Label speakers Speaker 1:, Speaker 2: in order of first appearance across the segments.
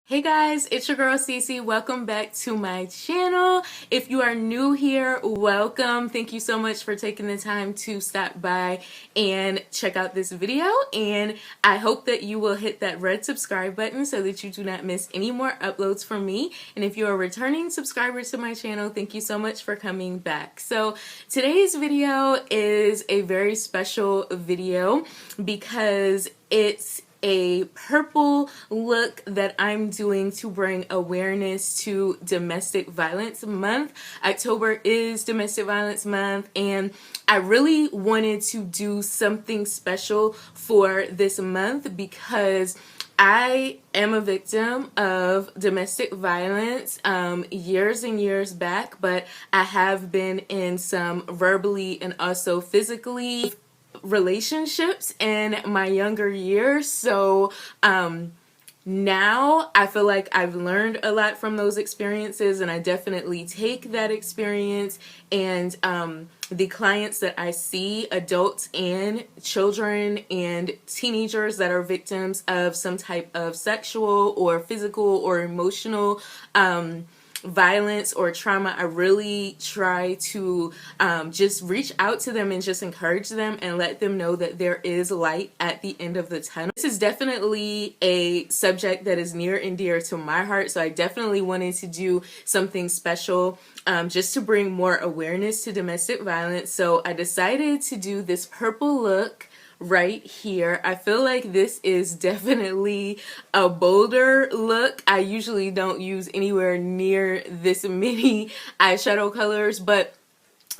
Speaker 1: Hey guys, it's your girl Cece. Welcome back to my channel. If you are new here, welcome. Thank you so much for taking the time to stop by and check out this video. And I hope that you will hit that red subscribe button so that you do not miss any more uploads from me. And if you're a returning subscriber to my channel, thank you so much for coming back. So today's video is a very special video because it's a purple look that I'm doing to bring awareness to Domestic Violence Month. October is Domestic Violence Month, and I really wanted to do something special for this month because I am a victim of domestic violence years and years back, but I have been in some verbally and also physically relationships in my younger years. So now I feel like I've learned a lot from those experiences, and I definitely take that experience and the clients that I see, adults and children and teenagers that are victims of some type of sexual or physical or emotional violence or trauma, I really try to just reach out to them and just encourage them and let them know that there is light at the end of the tunnel. This is definitely a subject that is near and dear to my heart, so I definitely wanted to do something special just to bring more awareness to domestic violence. So I decided to do this purple look right here. I feel like this is definitely a bolder look. I usually don't use anywhere near this many eyeshadow colors, but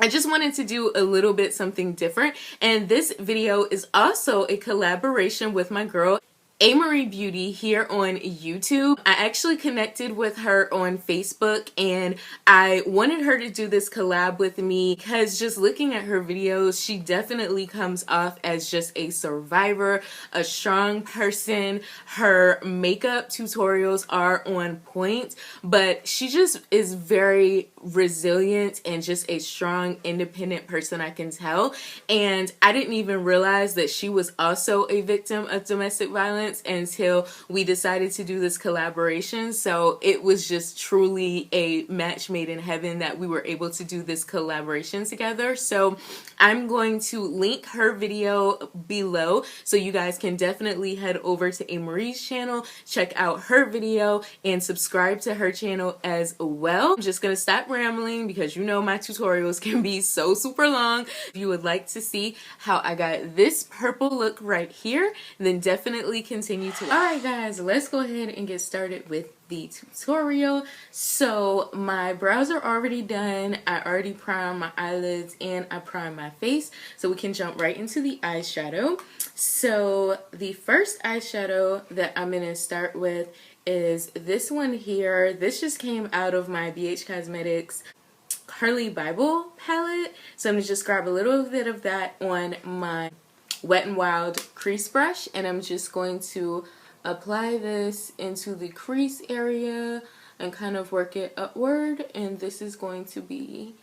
Speaker 1: I just wanted to do a little bit something different. And this video is also a collaboration with my girl A.MaRee Beauty here on YouTube. I actually connected with her on Facebook, and I wanted her to do this collab with me because just looking at her videos, she definitely comes off as just a survivor, a strong person. Her makeup tutorials are on point, but she just is very resilient and just a strong, independent person, I can tell. And I didn't even realize that she was also a victim of domestic violence until we decided to do this collaboration. So it was just truly a match made in heaven that we were able to do this collaboration together. So I'm going to link her video below, so you guys can definitely head over to A.MaRee's channel, check out her video, and subscribe to her channel as well. I'm just gonna stop rambling because you know my tutorials can be so super long. If you would like to see how I got this purple look right here, then definitely continue to. Alright guys, let's go ahead and get started with the tutorial. So my brows are already done. I already primed my eyelids and I primed my face, so we can jump right into the eyeshadow. So the first eyeshadow that I'm going to start with is this one here. This just came out of my BH Cosmetics Curly Bible palette. So I'm going to just grab a little bit of that on my Wet n Wild crease brush, and I'm just going to apply this into the crease area and kind of work it upward. And this is going to be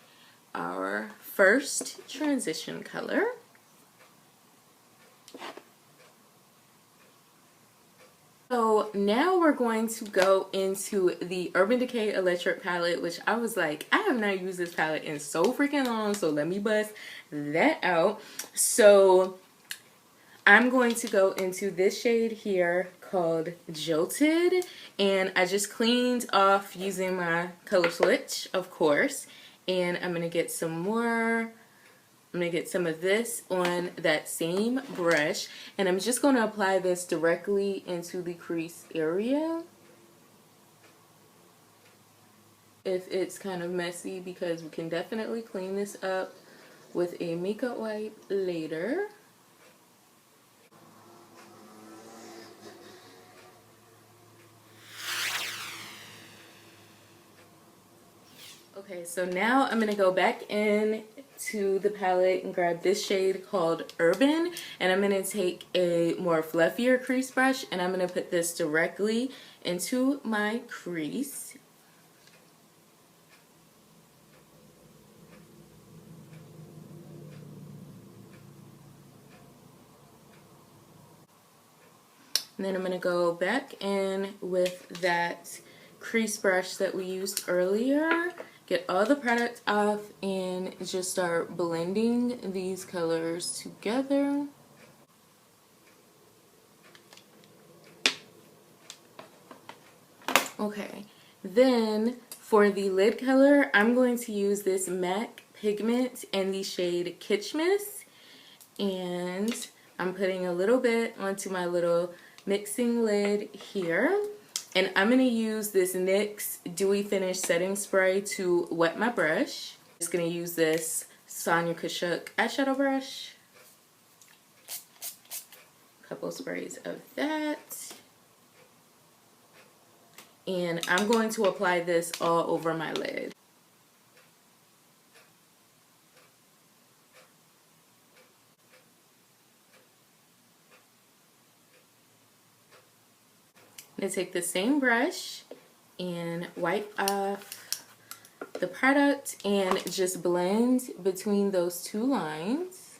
Speaker 1: our first transition color. So now we're going to go into the Urban Decay Electric palette, which I was like, I have not used this palette in so freaking long, so let me bust that out. So I'm going to go into this shade here called Jilted, and I just cleaned off using my color switch, of course, and I'm going to get some more. I'm going to get some of this on that same brush, and I'm just going to apply this directly into the crease area. If it's kind of messy, because we can definitely clean this up with a makeup wipe later. Okay, so now I'm going to go back in to the palette and grab this shade called Urban, and I'm going to take a more fluffier crease brush, and I'm going to put this directly into my crease. And then I'm going to go back in with that crease brush that we used earlier, get all the product off, and just start blending these colors together. Okay, then for the lid color, I'm going to use this MAC pigment in the shade Kitschmiss, and I'm putting a little bit onto my little mixing lid here. And I'm going to use this NYX Dewy Finish Setting Spray to wet my brush. I'm just going to use this Sonja Kashuk eyeshadow brush. A couple sprays of that. And I'm going to apply this all over my lid. I'm going to take the same brush and wipe off the product and just blend between those two lines.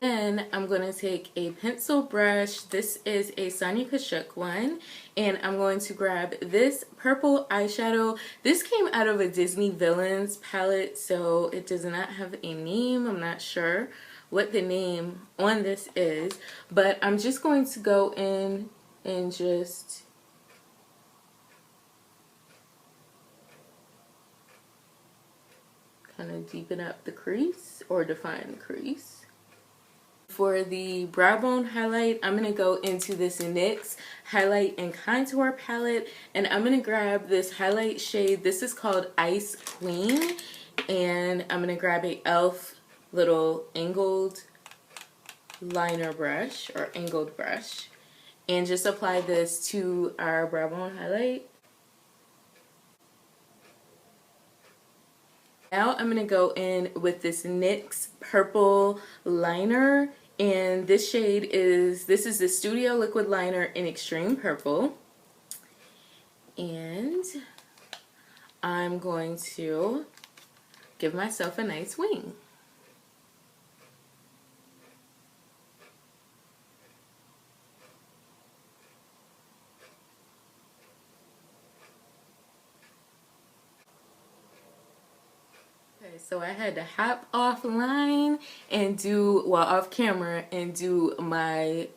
Speaker 1: Then I'm going to take a pencil brush. This is a Sonja Kashuk one, and I'm going to grab this purple eyeshadow. This came out of a Disney Villains palette, so it does not have a name. I'm not sure what the name on this is, but I'm just going to go in and just kind of deepen up the crease or define the crease. For the brow bone highlight, I'm going to go into this NYX highlight and contour palette, and I'm going to grab this highlight shade. This is called Ice Queen, and I'm going to grab a e.l.f. little angled liner brush or angled brush and just apply this to our brow bone highlight. Now I'm going to go in with this NYX purple liner, and this shade is, this is the Studio Liquid Liner in Extreme Purple. And I'm going to give myself a nice wing. So I had to hop offline and do, well, off camera and do my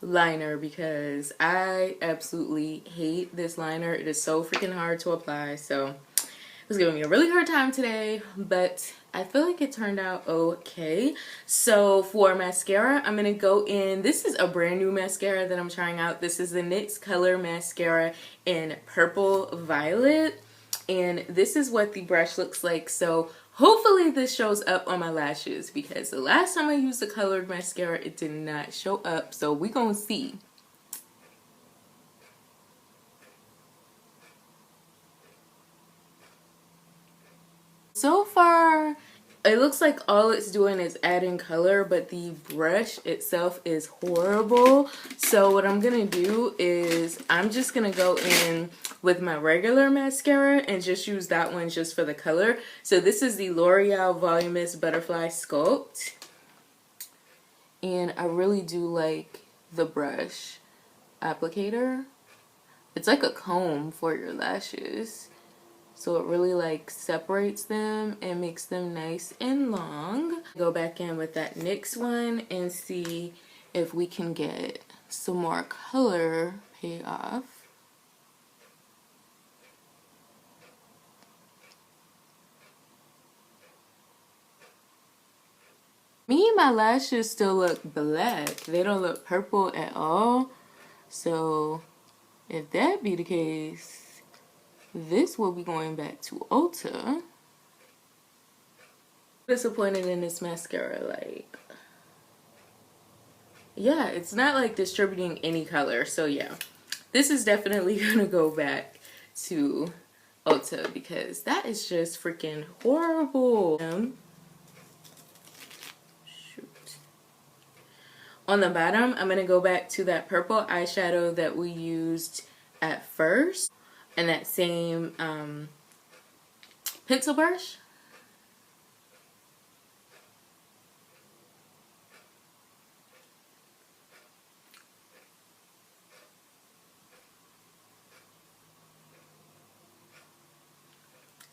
Speaker 1: liner because I absolutely hate this liner. It is so freaking hard to apply. So it was giving me a really hard time today, but I feel like it turned out okay. So for mascara, I'm going to go in, this is a brand new mascara that I'm trying out. This is the NYX Color Mascara in Purple Violet. And this is what the brush looks like. So hopefully this shows up on my lashes because the last time I used the colored mascara, it did not show up. So we gonna see. So far, it looks like all it's doing is adding color, but the brush itself is horrible. So what I'm gonna do is I'm just gonna go in with my regular mascara and just use that one just for the color. So this is the Loreal Voluminous Butterfly Sculpt. And I really do like the brush applicator. It's like a comb for your lashes. So it really like separates them and makes them nice and long. Go back in with that NYX one and see if we can get some more color pay off. Me and my lashes still look black. They don't look purple at all. So if that be the case, this will be going back to Ulta. Disappointed in this mascara, like, yeah, it's not like distributing any color. So yeah, this is definitely gonna go back to Ulta because that is just freaking horrible. On the bottom, I'm gonna go back to that purple eyeshadow that we used at first and that same pencil brush.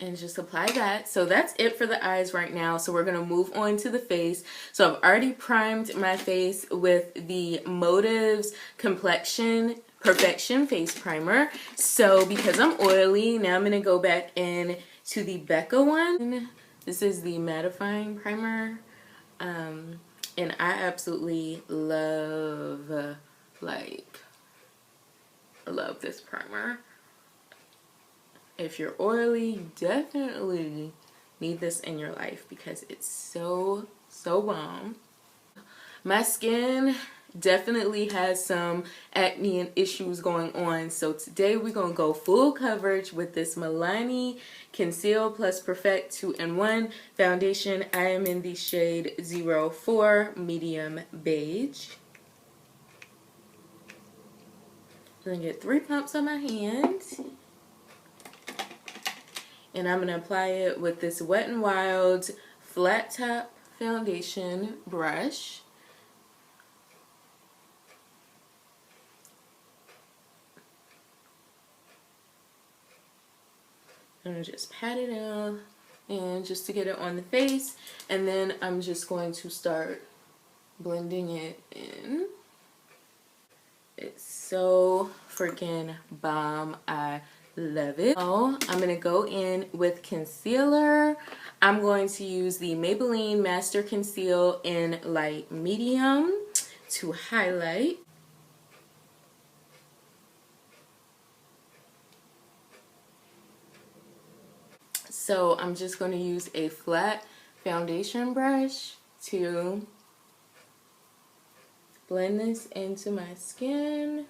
Speaker 1: and just apply that. So that's it for the eyes right now. So we're gonna move on to the face. So I've already primed my face with the Motives Complexion Perfection Face Primer. So because I'm oily, now I'm gonna go back in to the Becca one. This is the mattifying primer. And I absolutely love, love this primer. If you're oily, you definitely need this in your life because it's so bomb. My skin definitely has some acne and issues going on, so today we're gonna go full coverage with this Milani Conceal Plus Perfect 2-in-1 foundation. I am in the shade 04 Medium Beige. I'm gonna get 3 pumps on my hand. And I'm going to apply it with this Wet n Wild Flat Top Foundation brush. I'm going to just pat it out and just to get it on the face. And then I'm just going to start blending it in. It's so freaking bomb. I love it. So I'm going to go in with concealer. I'm going to use the Maybelline Master Conceal in Light Medium to highlight. So I'm just going to use a flat foundation brush to blend this into my skin.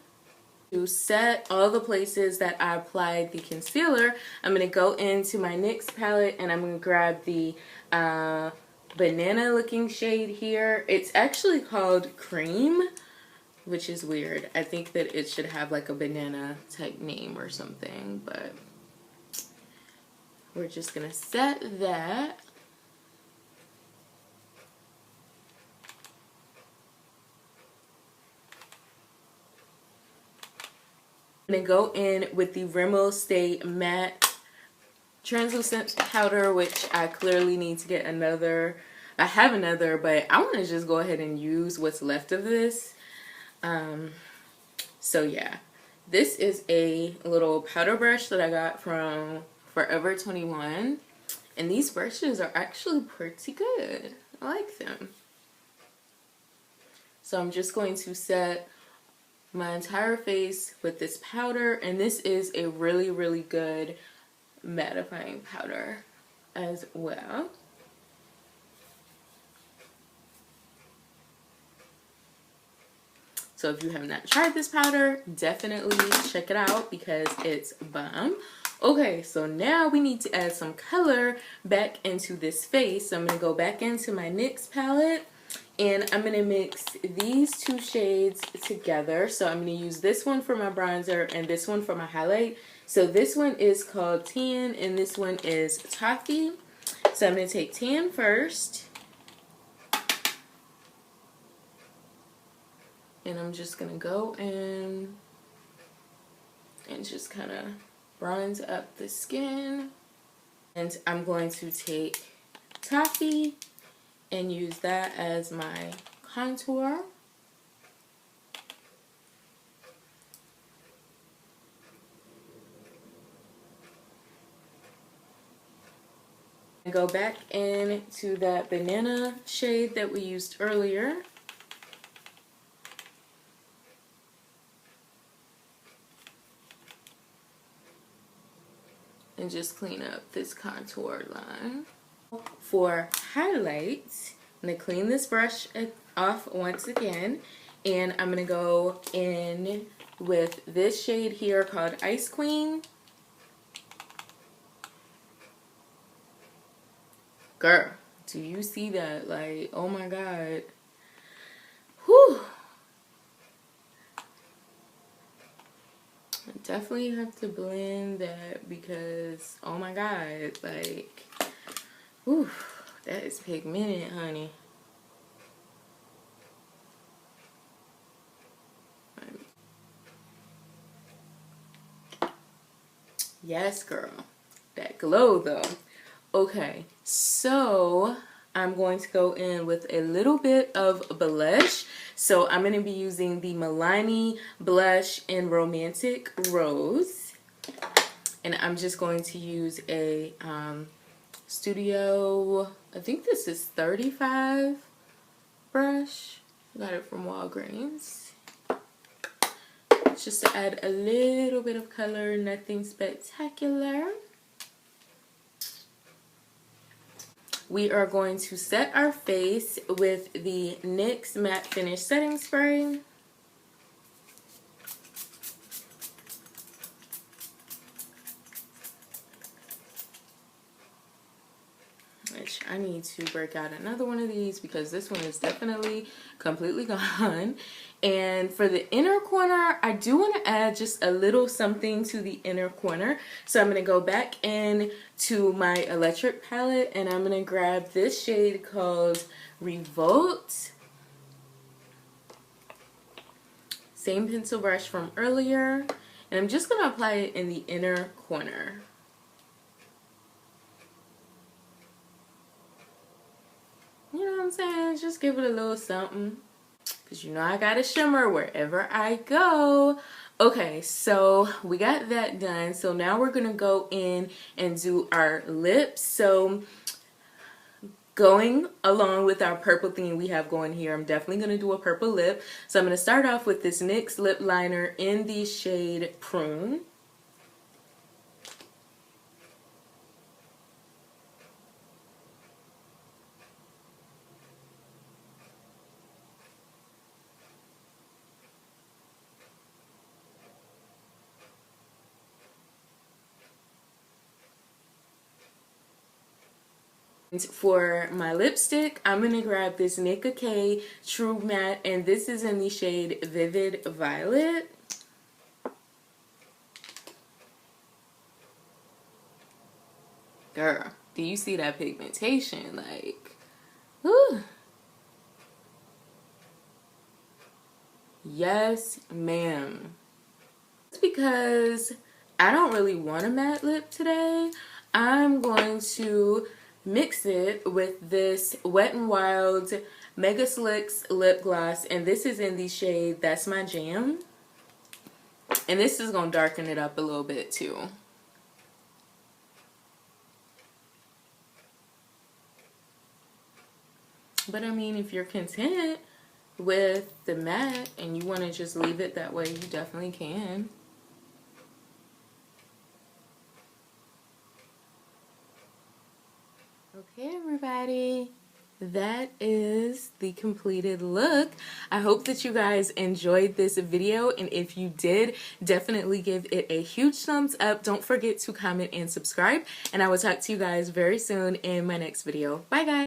Speaker 1: To set all the places that I applied the concealer, I'm going to go into my NYX palette and I'm going to grab the banana looking shade here. It's actually called Cream, which is weird. I think that it should have like a banana type name or something, but we're just going to set that. I'm going to go in with the Rimmel Stay Matte Translucent Powder, which I clearly need to get another. I have another, but I want to just go ahead and use what's left of this. So yeah, this is a little powder brush that I got from Forever 21. And these brushes are actually pretty good. I like them. So I'm just going to set my entire face with this powder, and this is a really good mattifying powder as well. So if you have not tried this powder, definitely check it out because it's bomb. Okay, so now we need to add some color back into this face. So I'm going to go back into my NYX palette. And I'm going to mix these two shades together. So I'm going to use this one for my bronzer and this one for my highlight. So this one is called Tan and this one is Toffee. So I'm going to take Tan first. And I'm just going to go in and just kind of bronze up the skin. And I'm going to take Toffee and use that as my contour. And go back into that banana shade that we used earlier. And just clean up this contour line. For highlights, I'm going to clean this brush off once again, and I'm going to go in with this shade here called Ice Queen. Girl, do you see that? Like, oh my god. Whew. I definitely have to blend that because, oh my god, like, whew, that is pigmented, honey. Yes, girl. that glow though. Okay, so I'm going to go in with a little bit of blush. So I'm going to be using the Milani blush in Romantic Rose. And I'm just going to use a Studio, I think this is 35 brush. Got it from Walgreens. Just to add a little bit of color, nothing spectacular. We are going to set our face with the NYX Matte Finish Setting Spray. Which I need to break out another one of these because this one is definitely completely gone. And for the inner corner, I do want to add just a little something to the inner corner. So I'm going to go back in to my electric palette and I'm going to grab this shade called Revolt. Same pencil brush from earlier. And I'm just going to apply it in the inner corner. You know what I'm saying? Just give it a little something. Because you know I got a shimmer wherever I go. Okay, so we got that done. So now we're going to go in and do our lips. So going along with our purple theme we have going here, I'm definitely going to do a purple lip. So I'm going to start off with this NYX lip liner in the shade Prune. For my lipstick, I'm going to grab this Decay True Matte, and this is in the shade Vivid Violet. Girl, do you see that pigmentation? Like, whew. Yes, ma'am. It's because I don't really want a matte lip today. I'm going to mix it with this Wet n Wild Mega Slicks lip gloss, and this is in the shade That's My Jam. And this is going to darken it up a little bit too. But I mean, if you're content with the matte and you want to just leave it that way, you definitely can. Okay, everybody, that is the completed look. I hope that you guys enjoyed this video, and if you did, definitely give it a huge thumbs up. Don't forget to comment and subscribe, and I will talk to you guys very soon in my next video. Bye, guys.